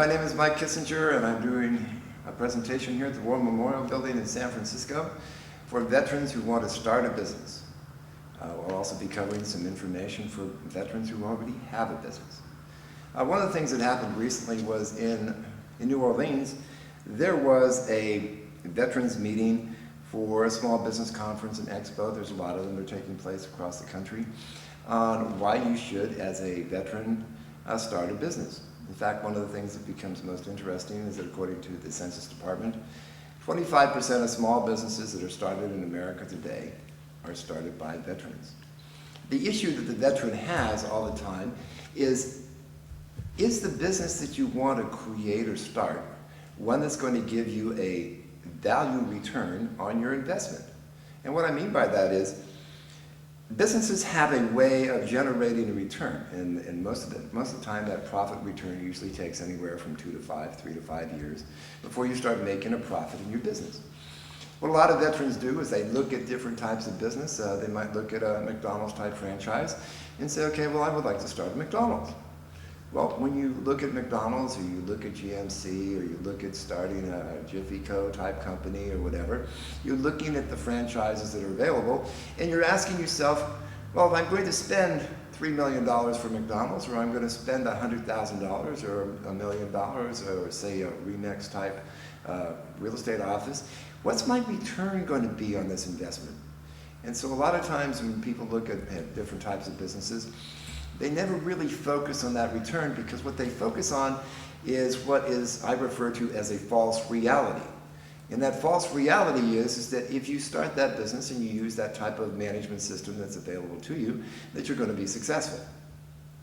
my name is Mike Kissinger, and I'm doing a presentation here at the War Memorial Building in San Francisco for veterans who want to start a business. We'll also be covering some information for veterans who already have a business. One of the things that happened recently was in New Orleans, there was a veterans meeting for a small business conference and expo. There's a lot of them that are taking place across the country on why you should, as a veteran, start a business. In fact, one of the things that becomes most interesting is that according to the Census Department, 25% of small businesses that are started in America today are started by veterans. The issue that the veteran has all the time is the business that you want to create or start one that's going to give you a value return on your investment? And what I mean by that is, businesses have a way of generating a return, and most of the time that profit return usually takes anywhere from 3 to 5 years before you start making a profit in your business. What a lot of veterans do is they look at different types of business. They might look at a McDonald's type franchise and say, okay, well, I would like to start a McDonald's. Well, when you look at McDonald's, or you look at GMC, or you look at starting a Jiffy Co. type company or whatever, you're looking at the franchises that are available, and you're asking yourself, well, if I'm going to spend $3 million for McDonald's, or I'm going to spend $100,000 or $1 million, or say a Remix type real estate office, what's my return going to be on this investment? And so a lot of times when people look at different types of businesses, they never really focus on that return, because what they focus on is what I refer to as a false reality. And that false reality is that if you start that business and you use that type of management system that's available to you, that you're going to be successful.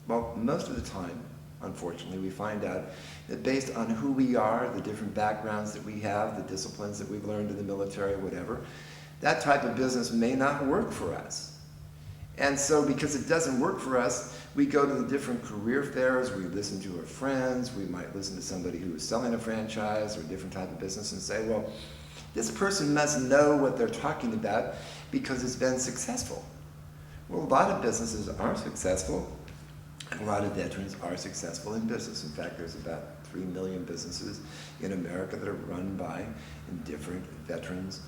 Well, most of the time, unfortunately, we find out that based on who we are, the different backgrounds that we have, the disciplines that we've learned in the military, whatever, that type of business may not work for us. And so because it doesn't work for us, we go to the different career fairs, we listen to our friends, we might listen to somebody who is selling a franchise or a different type of business and say, well, this person must know what they're talking about because it's been successful. Well, a lot of businesses are successful, and a lot of veterans are successful in business. In fact, there's about 3 million businesses in America that are run by different veterans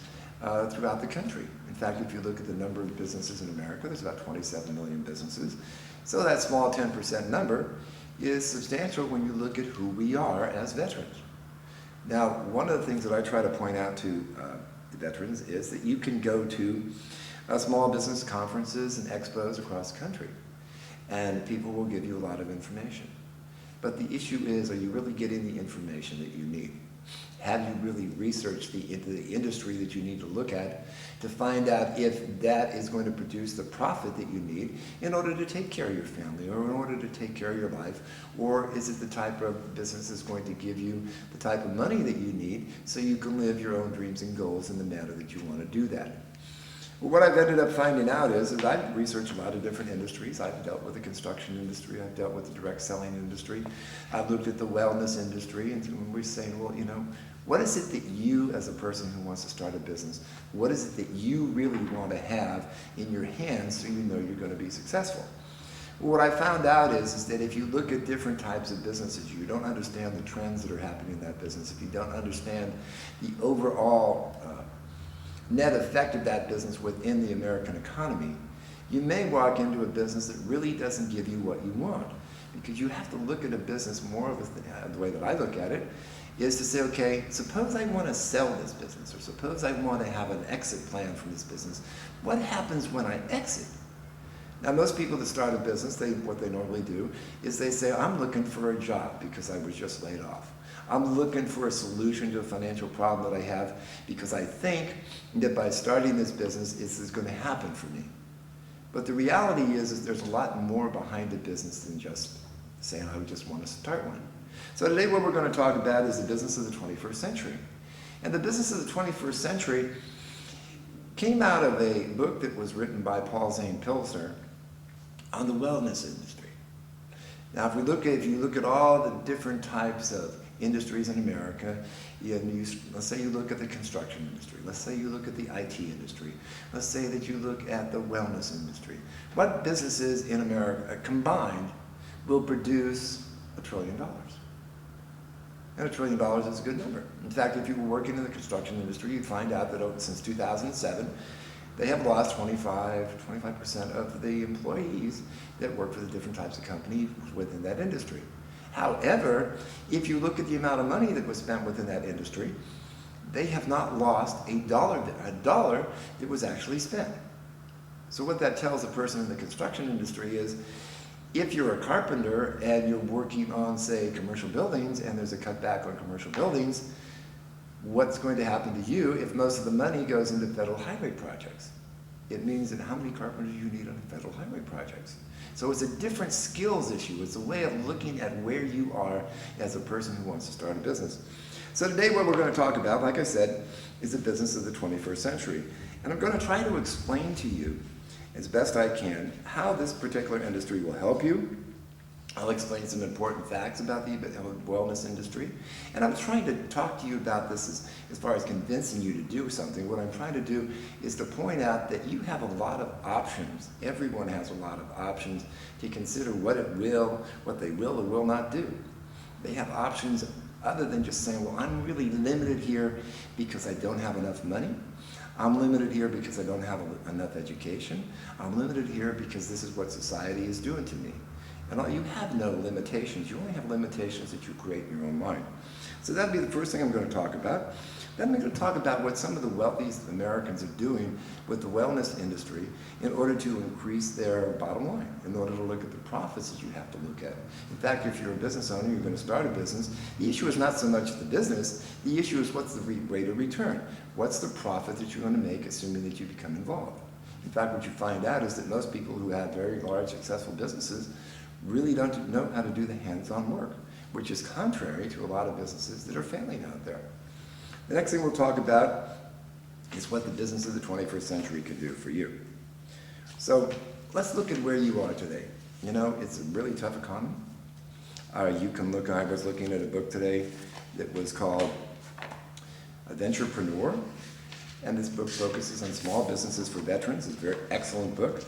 throughout the country. In fact, if you look at the number of businesses in America, there's about 27 million businesses. So that small 10% number is substantial when you look at who we are as veterans. Now, one of the things that I try to point out to the veterans is that you can go to small business conferences and expos across the country, and people will give you a lot of information. But the issue is, are you really getting the information that you need? Have you really researched the industry that you need to look at to find out if that is going to produce the profit that you need in order to take care of your family, or in order to take care of your life? Or is it the type of business that's going to give you the type of money that you need so you can live your own dreams and goals in the manner that you want to do that? Well, what I've ended up finding out is that I've researched a lot of different industries. I've dealt with the construction industry, I've dealt with the direct selling industry, I've looked at the wellness industry, and when we're saying, well, you know, what is it that you, as a person who wants to start a business, what is it that you really want to have in your hands so you know you're going to be successful? Well, what I found out is that if you look at different types of businesses, you don't understand the trends that are happening in that business, if you don't understand the overall net effect of that business within the American economy, you may walk into a business that really doesn't give you what you want. Because you have to look at a business more of the way that I look at it, is to say, okay, suppose I want to sell this business, or suppose I want to have an exit plan from this business. What happens when I exit? Now, most people that start a business, what they normally do is they say, I'm looking for a job because I was just laid off. I'm looking for a solution to a financial problem that I have because I think that by starting this business, this is going to happen for me. But the reality is there's a lot more behind a business than just saying, I just want to start one. So today what we're going to talk about is the business of the 21st century. And the business of the 21st century came out of a book that was written by Paul Zane Pilsner on the wellness industry. Now, if you look at all the different types of industries in America, let's say you look at the construction industry, let's say you look at the IT industry, let's say that you look at the wellness industry. What businesses in America combined will produce $1 trillion? And $1 trillion is a good number. In fact, if you were working in the construction industry, you'd find out that since 2007, they have lost 25% of the employees that work for the different types of companies within that industry. However, if you look at the amount of money that was spent within that industry, they have not lost a dollar that was actually spent. So what that tells a person in the construction industry is, if you're a carpenter and you're working on, say, commercial buildings, and there's a cutback on commercial buildings, what's going to happen to you if most of the money goes into federal highway projects? It means that how many carpenters you need on federal highway projects. So it's a different skills issue. It's a way of looking at where you are as a person who wants to start a business. So today what we're going to talk about, like I said, is the business of the 21st century. And I'm going to try to explain to you, as best I can, how this particular industry will help you. I'll explain some important facts about the wellness industry. And I'm trying to talk to you about this as far as convincing you to do something. What I'm trying to do is to point out that you have a lot of options. Everyone has a lot of options to consider what they will or will not do. They have options other than just saying, well, I'm really limited here because I don't have enough money. I'm limited here because I don't have enough education. I'm limited here because this is what society is doing to me. And you have no limitations. You only have limitations that you create in your own mind. So that'd be the first thing I'm going to talk about. Then I'm going to talk about what some of the wealthiest Americans are doing with the wellness industry in order to increase their bottom line, in order to look at the profits that you have to look at. In fact, if you're a business owner, you're going to start a business, the issue is not so much the business, the issue is what's the rate of return? What's the profit that you're going to make, assuming that you become involved? In fact, what you find out is that most people who have very large, successful businesses really don't know how to do the hands-on work, which is contrary to a lot of businesses that are failing out there. The next thing we'll talk about is what the business of the 21st century can do for you. So let's look at where you are today. You know, it's a really tough economy. You can look, I was looking at a book today that was called Adventurepreneur, and this book focuses on small businesses for veterans. It's a very excellent book.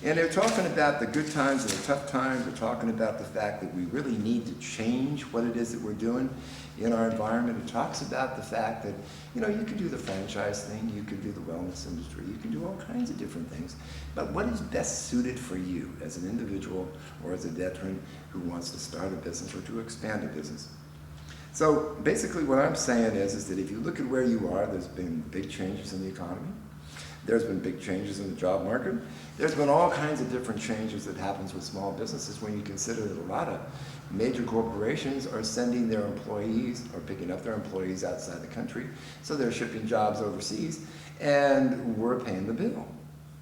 And they're talking about the good times and the tough times. They're talking about the fact that we really need to change what it is that we're doing in our environment. It talks about the fact that, you know, you can do the franchise thing, you can do the wellness industry, you can do all kinds of different things. But what is best suited for you as an individual or as a veteran who wants to start a business or to expand a business? So basically what I'm saying is that if you look at where you are, there's been big changes in the economy. There's been big changes in the job market. There's been all kinds of different changes that happens with small businesses when you consider that a lot of major corporations are sending their employees or picking up their employees outside the country. So they're shipping jobs overseas and we're paying the bill.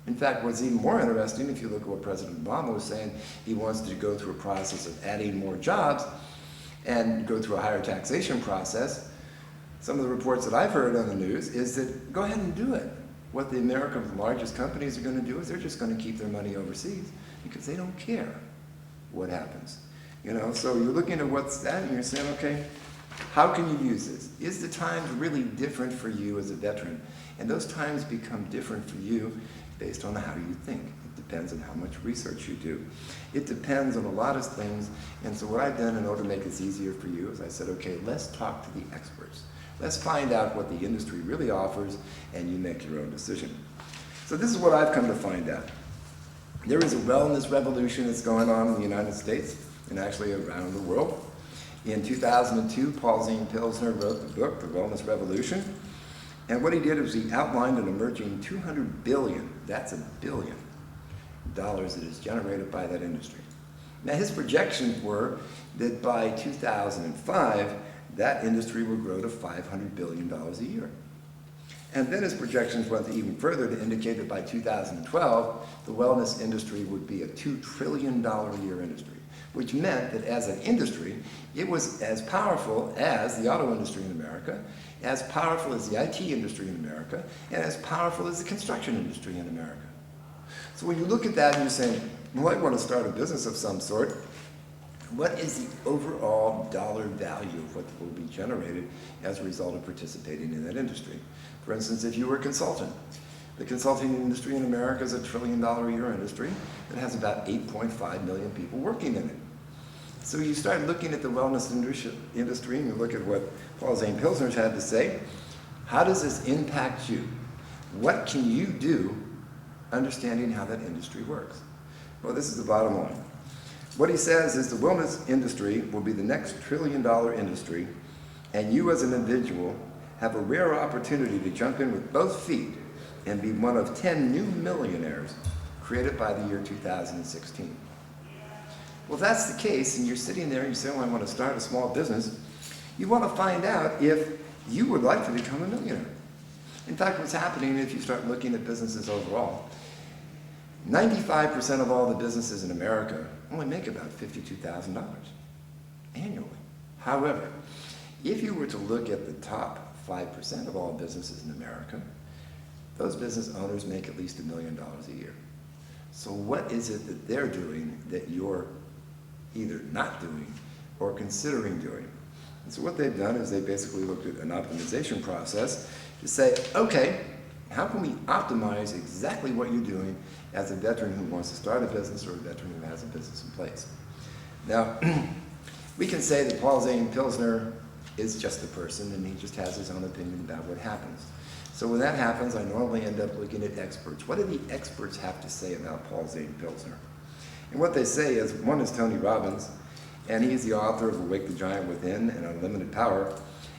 In fact, what's even more interesting, if you look at what President Obama was saying, he wants to go through a process of adding more jobs and go through a higher taxation process. Some of the reports that I've heard on the news is that go ahead and do it. What the America's largest companies are going to do is they're just going to keep their money overseas because they don't care what happens. You know, so you're looking at what's that and you're saying, okay, how can you use this? Is the times really different for you as a veteran? And those times become different for you based on how you think. It depends on how much research you do. It depends on a lot of things. And so what I've done in order to make this easier for you is I said, okay, let's talk to the experts. Let's find out what the industry really offers, and you make your own decision. So this is what I've come to find out. There is a wellness revolution that's going on in the United States, and actually around the world. In 2002, Paul Zane Pilsner wrote the book, The Wellness Revolution, and what he did was he outlined an emerging $200 billion, that's $1 billion, that is generated by that industry. Now his projections were that by 2005, that industry will grow to $500 billion a year. And then his projections went even further to indicate that by 2012, the wellness industry would be a $2 trillion a year industry, which meant that as an industry, it was as powerful as the auto industry in America, as powerful as the IT industry in America, and as powerful as the construction industry in America. So when you look at that and you're saying, well, I want to start a business of some sort, what is the overall dollar value of what will be generated as a result of participating in that industry? For instance, if you were a consultant, the consulting industry in America is a $1 trillion a year industry that has about 8.5 million people working in it. So you start looking at the wellness industry and you look at what Paul Zane Pilsner's had to say. How does this impact you? What can you do understanding how that industry works? Well, this is the bottom line. What he says is the wellness industry will be the next $1 trillion industry, and you as an individual have a rare opportunity to jump in with both feet and be one of 10 new millionaires created by the year 2016. Well, if that's the case, and you're sitting there and you say, well, I want to start a small business, you want to find out if you would like to become a millionaire. In fact, what's happening if you start looking at businesses overall, 95% of all the businesses in America only make about $52,000 annually. However, if you were to look at the top 5% of all businesses in America, those business owners make at least $1 million a year. So what is it that they're doing that you're either not doing or considering doing? And so what they've done is they basically looked at an optimization process to say, okay, how can we optimize exactly what you're doing as a veteran who wants to start a business or a veteran who has a business in place? Now, we can say that Paul Zane Pilsner is just a person and he just has his own opinion about what happens. So when that happens, I normally end up looking at experts. What do the experts have to say about Paul Zane Pilsner? And what they say is, one is Tony Robbins, and he's the author of Awake the Giant Within and Unlimited Power.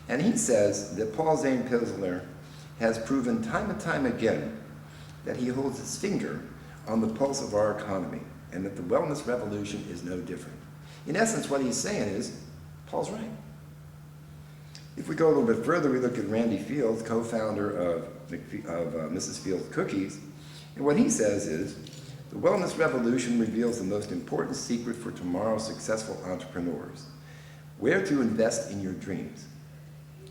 And he says that Paul Zane Pilsner has proven time and time again that he holds his finger on the pulse of our economy and that the wellness revolution is no different. In essence, what he's saying is, Paul's right. If we go a little bit further, we look at Randy Fields, co-founder of Mrs. Fields Cookies, and what he says is, the wellness revolution reveals the most important secret for tomorrow's successful entrepreneurs: where to invest in your dreams.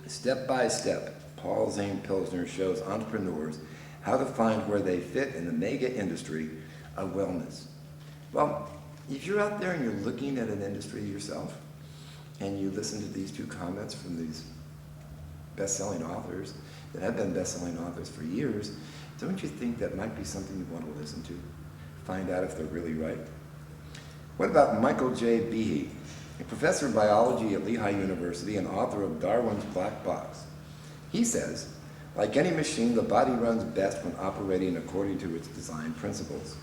Step by step, Paul Zane Pilsner shows entrepreneurs how to find where they fit in the mega industry of wellness. Well, if you're out there and you're looking at an industry yourself, and you listen to these two comments from these best-selling authors that have been best-selling authors for years, don't you think that might be something you want to listen to? Find out if they're really right? What about Michael J. Behe, a professor of biology at Lehigh University and author of Darwin's Black Box? He says, like any machine, the body runs best when operating according to its design principles.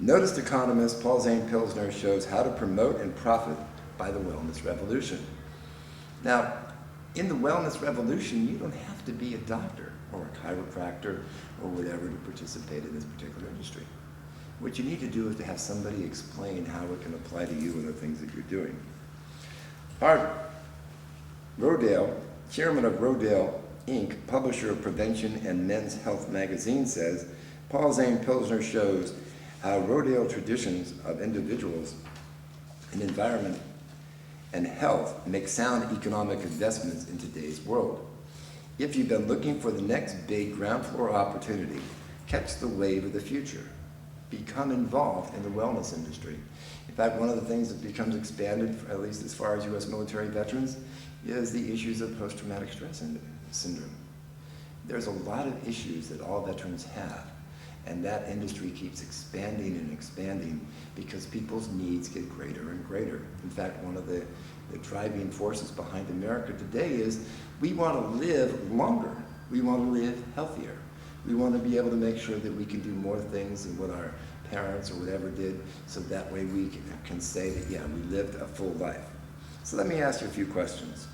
Noticed economist Paul Zane Pilsner shows how to promote and profit by the wellness revolution. Now, in the wellness revolution, you don't have to be a doctor or a chiropractor or whatever to participate in this particular industry. What you need to do is to have somebody explain how it can apply to you and the things that you're doing. Art Rodale, chairman of Rodale Inc., publisher of Prevention and Men's Health magazine, says, Paul Zane Pilsner shows how Rodale traditions of individuals and environment and health make sound economic investments in today's world. If you've been looking for the next big ground floor opportunity, catch the wave of the future. Become involved in the wellness industry. In fact, one of the things that becomes expanded, at least as far as U.S. military veterans, is the issues of post-traumatic stress syndrome. There's a lot of issues that all veterans have, and that industry keeps expanding and expanding because people's needs get greater and greater. In fact, one of the driving forces behind America today is we want to live longer. We want to live healthier. We want to be able to make sure that we can do more things than what our parents or whatever did, so that way we can say that, yeah, we lived a full life. So let me ask you a few questions.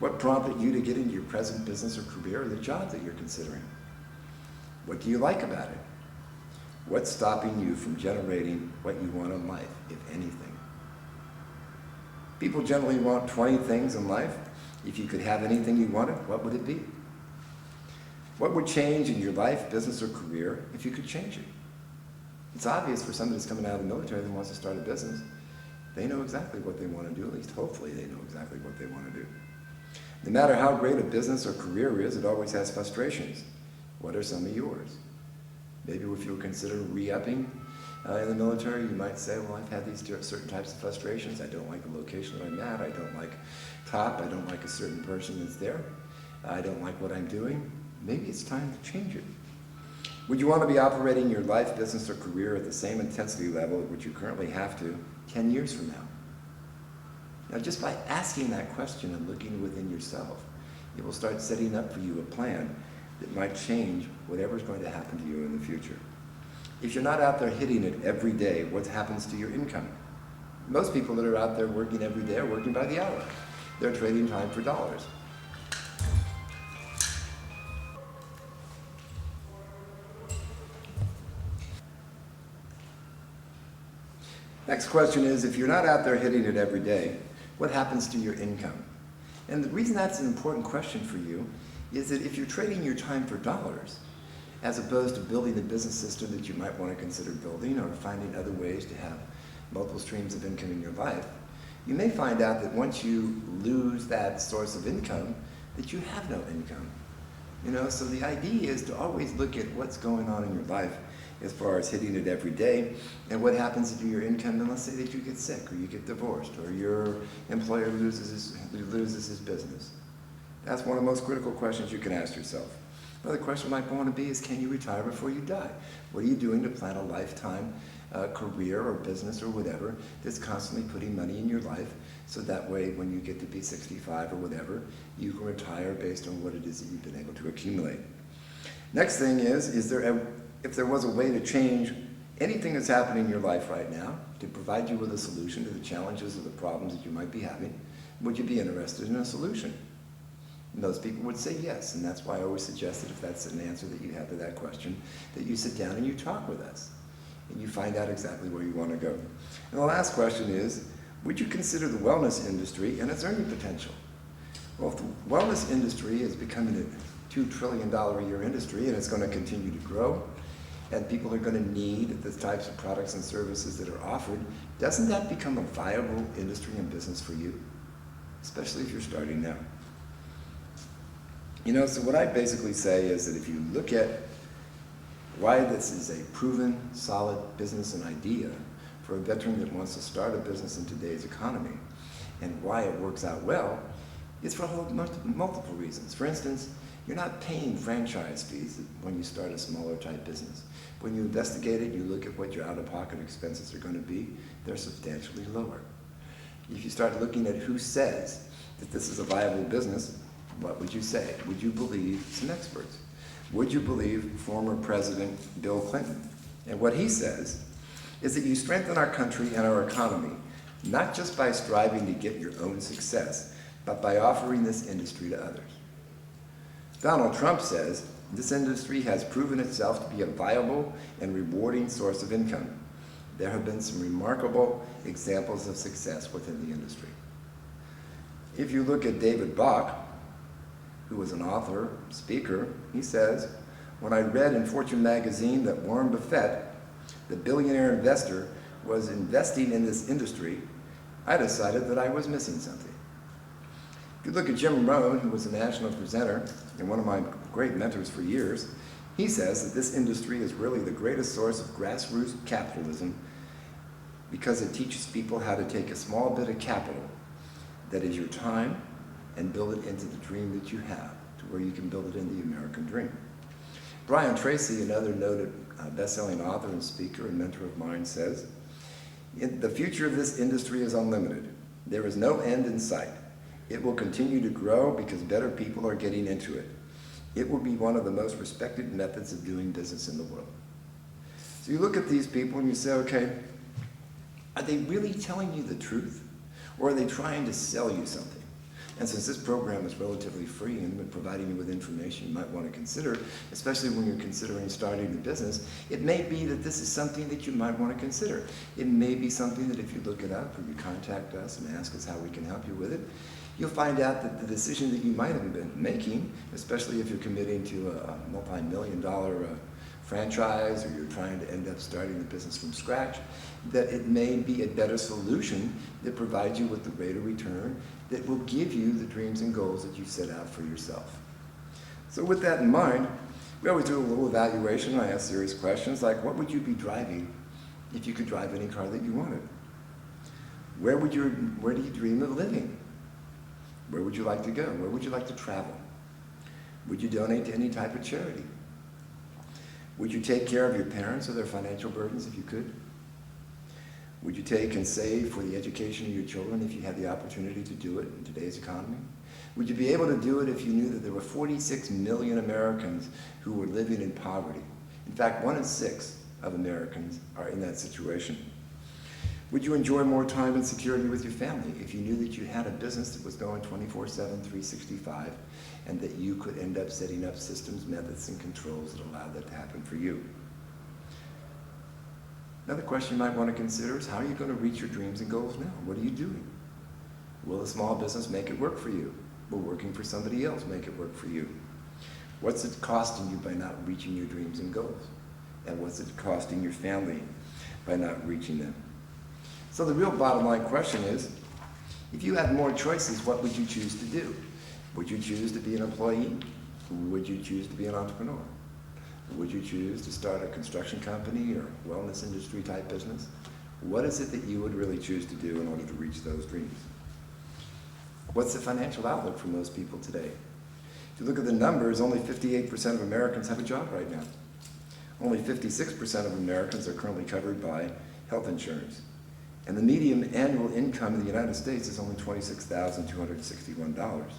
What prompted you to get into your present business or career or the job that you're considering? What do you like about it? What's stopping you from generating what you want in life, if anything? People generally want 20 things in life. If you could have anything you wanted, what would it be? What would change in your life, business, or career if you could change it? It's obvious for somebody that's coming out of the military that wants to start a business. They know exactly what they want to do, at least hopefully they know exactly what they want to do. No matter how great a business or career is, it always has frustrations. What are some of yours? Maybe if you were considering re-upping in the military, you might say, well, I've had these certain types of frustrations. I don't like the location that I'm at. I don't like top. I don't like a certain person that's there. I don't like what I'm doing. Maybe it's time to change it. Would you want to be operating your life, business, or career at the same intensity level at which you currently have to 10 years from now? Now, just by asking that question and looking within yourself, it will start setting up for you a plan that might change whatever's going to happen to you in the future. If you're not out there hitting it every day, what happens to your income? Most people that are out there working every day are working by the hour. They're trading time for dollars. Next question is, if you're not out there hitting it every day, what happens to your income? And the reason that's an important question for you is that if you're trading your time for dollars, as opposed to building a business system that you might want to consider building or finding other ways to have multiple streams of income in your life, you may find out that once you lose that source of income, that you have no income. So the idea is to always look at what's going on in your life as far as hitting it every day and what happens to your income, and let's say that you get sick or you get divorced or your employer loses his business. That's one of the most critical questions you can ask yourself. Another question might want to be is, can you retire before you die? What are you doing to plan a lifetime career or business or whatever that's constantly putting money in your life, so that way when you get to be 65 or whatever, you can retire based on what it is that you've been able to accumulate. Next thing is if there was a way to change anything that's happening in your life right now to provide you with a solution to the challenges or the problems that you might be having, would you be interested in a solution? Most people would say yes, and that's why I always suggest that if that's an answer that you have to that question, that you sit down and you talk with us, and you find out exactly where you want to go. And the last question is, would you consider the wellness industry and its earning potential? Well, if the wellness industry is becoming a $2 trillion a year industry, and it's going to continue to grow, and people are going to need the types of products and services that are offered, doesn't that become a viable industry and business for you? Especially if you're starting now. So what I basically say is that if you look at why this is a proven, solid business and idea for a veteran that wants to start a business in today's economy, and why it works out well, it's for multiple reasons. For instance, you're not paying franchise fees when you start a smaller type business. When you investigate it, you look at what your out-of-pocket expenses are going to be, they're substantially lower. If you start looking at who says that this is a viable business, what would you say? Would you believe some experts? Would you believe former President Bill Clinton? And what he says is that you strengthen our country and our economy, not just by striving to get your own success, but by offering this industry to others. Donald Trump says this industry has proven itself to be a viable and rewarding source of income. There have been some remarkable examples of success within the industry. If you look at David Bach, who was an author, speaker, he says, when I read in Fortune magazine that Warren Buffett, the billionaire investor, was investing in this industry, I decided that I was missing something. If you look at Jim Rohn, who was a national presenter and one of my great mentors for years, he says that this industry is really the greatest source of grassroots capitalism because it teaches people how to take a small bit of capital, that is your time, and build it into the dream that you have, to where you can build it into the American dream. Brian Tracy, another noted best-selling author and speaker and mentor of mine, says, the future of this industry is unlimited. There is no end in sight. It will continue to grow because better people are getting into it. It will be one of the most respected methods of doing business in the world. So you look at these people and you say, okay, are they really telling you the truth? Or are they trying to sell you something? And since this program is relatively free and providing you with information you might want to consider, especially when you're considering starting a business, it may be that this is something that you might want to consider. It may be something that if you look it up or you contact us and ask us how we can help you with it, you'll find out that the decision that you might have been making, especially if you're committing to a multi-million-dollar franchise or you're trying to end up starting the business from scratch, that it may be a better solution that provides you with the rate of return that will give you the dreams and goals that you set out for yourself. So with that in mind, we always do a little evaluation. I ask serious questions like, what would you be driving if you could drive any car that you wanted? Where do you dream of living? Where would you like to go? Where would you like to travel? Would you donate to any type of charity? Would you take care of your parents or their financial burdens if you could? Would you take and save for the education of your children if you had the opportunity to do it in today's economy? Would you be able to do it if you knew that there were 46 million Americans who were living in poverty? In fact, 1 in 6 of Americans are in that situation. Would you enjoy more time and security with your family if you knew that you had a business that was going 24/7, 365, and that you could end up setting up systems, methods, and controls that allow that to happen for you? Another question you might want to consider is, how are you going to reach your dreams and goals now? What are you doing? Will a small business make it work for you? Will working for somebody else make it work for you? What's it costing you by not reaching your dreams and goals? And what's it costing your family by not reaching them? So the real bottom line question is, if you had more choices, what would you choose to do? Would you choose to be an employee? Would you choose to be an entrepreneur? Would you choose to start a construction company or wellness industry type business? What is it that you would really choose to do in order to reach those dreams? What's the financial outlook for most people today? If you look at the numbers, only 58% of Americans have a job right now. Only 56% of Americans are currently covered by health insurance. And the median annual income in the United States is only $26,261,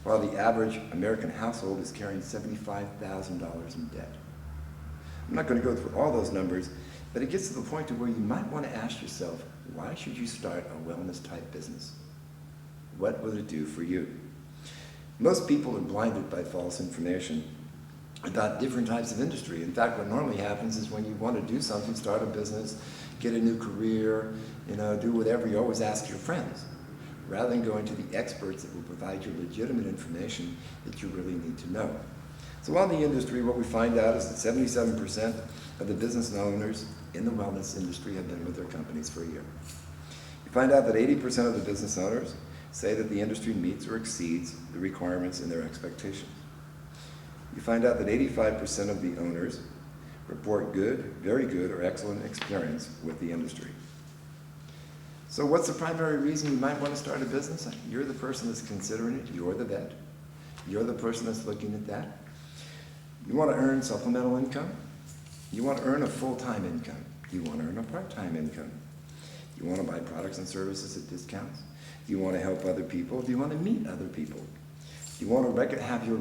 while the average American household is carrying $75,000 in debt. I'm not going to go through all those numbers, but it gets to the point to where you might want to ask yourself, why should you start a wellness type business? What will it do for you? Most people are blinded by false information about different types of industry. In fact, what normally happens is when you want to do something, start a business, get a new career, do whatever, you always ask your friends, rather than going to the experts that will provide you legitimate information that you really need to know. So on the industry, what we find out is that 77% of the business owners in the wellness industry have been with their companies for a year. You find out that 80% of the business owners say that the industry meets or exceeds the requirements in their expectations. You find out that 85% of the owners report good, very good, or excellent experience with the industry. So what's the primary reason you might want to start a business? You're the person that's considering it. You're the vet. You're the person that's looking at that. You want to earn supplemental income? You want to earn a full-time income? You want to earn a part-time income? You want to buy products and services at discounts? You want to help other people? Do you want to meet other people? You want to have your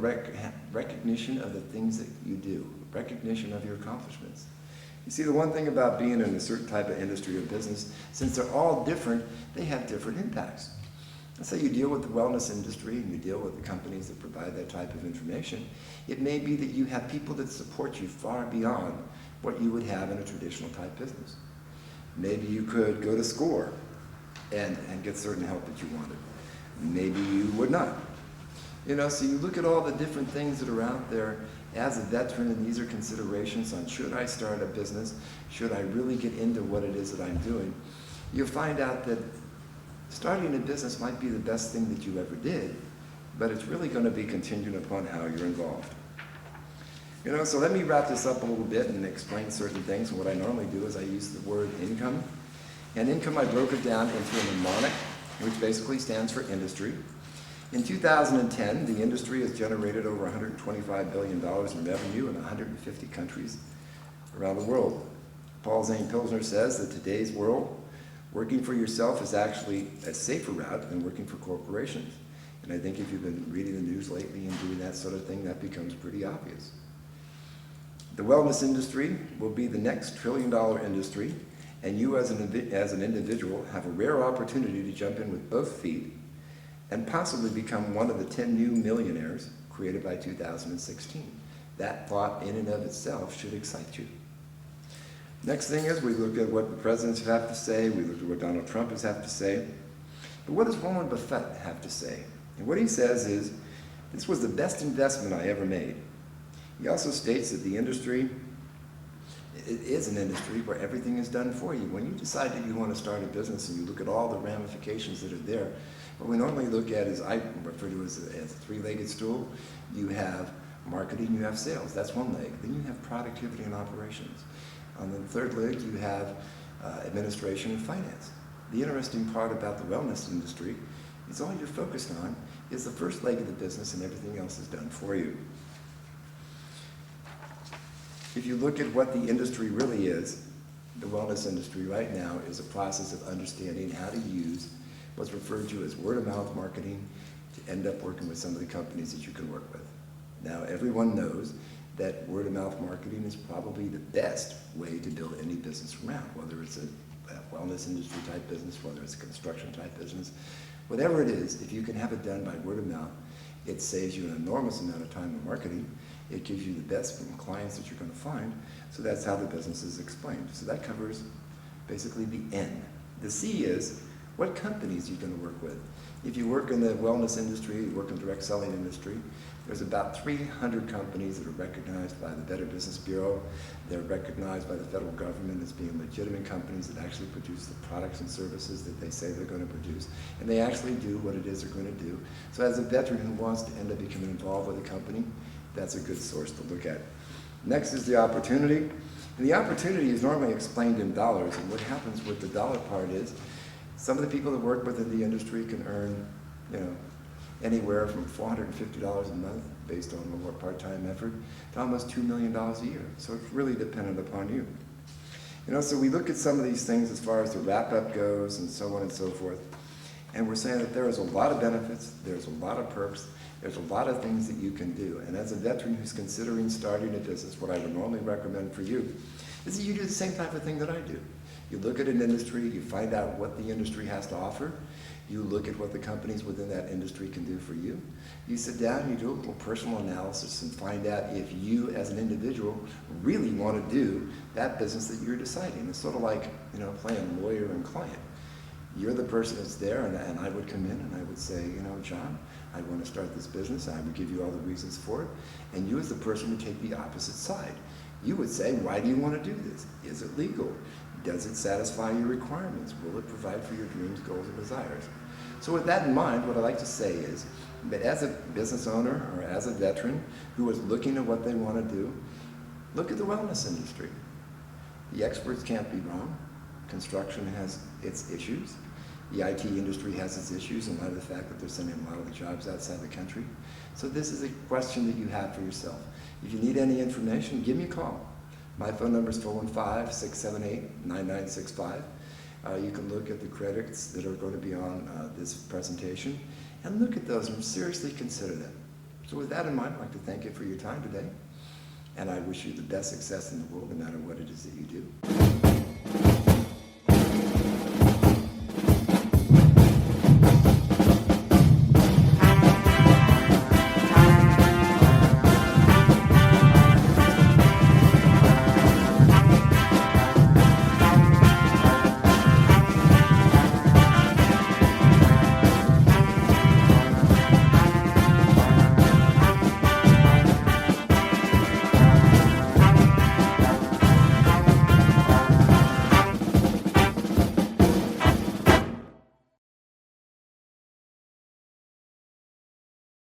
recognition of the things that you do, recognition of your accomplishments. You see, the one thing about being in a certain type of industry or business, since they're all different, they have different impacts. Let's say you deal with the wellness industry and you deal with the companies that provide that type of information. It may be that you have people that support you far beyond what you would have in a traditional type business. Maybe you could go to SCORE and get certain help that you wanted. Maybe you would not. So you look at all the different things that are out there as a veteran, and these are considerations on, should I start a business? Should I really get into what it is that I'm doing? You'll find out that starting a business might be the best thing that you ever did, but it's really going to be contingent upon how you're involved. So let me wrap this up a little bit and explain certain things. And what I normally do is I use the word income. And income, I broke it down into a mnemonic, which basically stands for industry. In 2010, the industry has generated over $125 billion in revenue in 150 countries around the world. Paul Zane Pilsner says that today's world, working for yourself is actually a safer route than working for corporations. And I think if you've been reading the news lately and doing that sort of thing, that becomes pretty obvious. The wellness industry will be the next trillion-dollar industry, and you as an individual have a rare opportunity to jump in with both feet and possibly become one of the 10 new millionaires created by 2016. That thought in and of itself should excite you. Next thing is we look at what the presidents have to say, we look at what Donald Trump has to say, but what does Warren Buffett have to say? And what he says is, this was the best investment I ever made. He also states that the industry is an industry where everything is done for you. When you decide that you want to start a business and you look at all the ramifications that are there, what we normally look at is, I refer to as a three-legged stool. You have marketing, you have sales. That's one leg. Then you have productivity and operations. On the third leg, you have administration and finance. The interesting part about the wellness industry is all you're focused on is the first leg of the business and everything else is done for you. If you look at what the industry really is, the wellness industry right now is a process of understanding how to use what's referred to as word-of-mouth marketing to end up working with some of the companies that you can work with. Now, everyone knows that word-of-mouth marketing is probably the best way to build any business around, whether it's a wellness industry type business, whether it's a construction type business, whatever it is. If you can have it done by word of mouth, it saves you an enormous amount of time in marketing. It gives you the best from clients that you're going to find. So that's how the business is explained. So that covers basically the N. The C is what companies you're going to work with. If you work in the wellness industry, you work in the direct selling industry, there's about 300 companies that are recognized by the Better Business Bureau. They're recognized by the federal government as being legitimate companies that actually produce the products and services that they say they're going to produce. And they actually do what it is they're going to do. So as a veteran who wants to end up becoming involved with a company, that's a good source to look at. Next is the opportunity. And the opportunity is normally explained in dollars. And what happens with the dollar part is some of the people that work within the industry can earn, anywhere from $450 a month based on a more part-time effort to almost $2 million a year. So it's really dependent upon you. So we look at some of these things as far as the wrap-up goes and so on and so forth. And we're saying that there is a lot of benefits, there's a lot of perks, there's a lot of things that you can do. And as a veteran who's considering starting a business, what I would normally recommend for you is that you do the same type of thing that I do. You look at an industry, you find out what the industry has to offer, you look at what the companies within that industry can do for you. You sit down, you do a little personal analysis and find out if you as an individual really want to do that business that you're deciding. It's sort of like, playing lawyer and client. You're the person that's there, and I would come in and I would say, John, I want to start this business. I would give you all the reasons for it. And you as the person would take the opposite side. You would say, why do you want to do this? Is it legal? Does it satisfy your requirements? Will it provide for your dreams, goals, and desires? So with that in mind, what I like to say is that as a business owner or as a veteran who is looking at what they want to do, look at the wellness industry. The experts can't be wrong. Construction has its issues. The IT industry has its issues in light of the fact that they're sending a lot of the jobs outside the country. So this is a question that you have for yourself. If you need any information, give me a call. My phone number is 415-678-9965. You can look at the credits that are going to be on this presentation and look at those and seriously consider them. So with that in mind, I'd like to thank you for your time today, and I wish you the best success in the world no matter what it is that you do.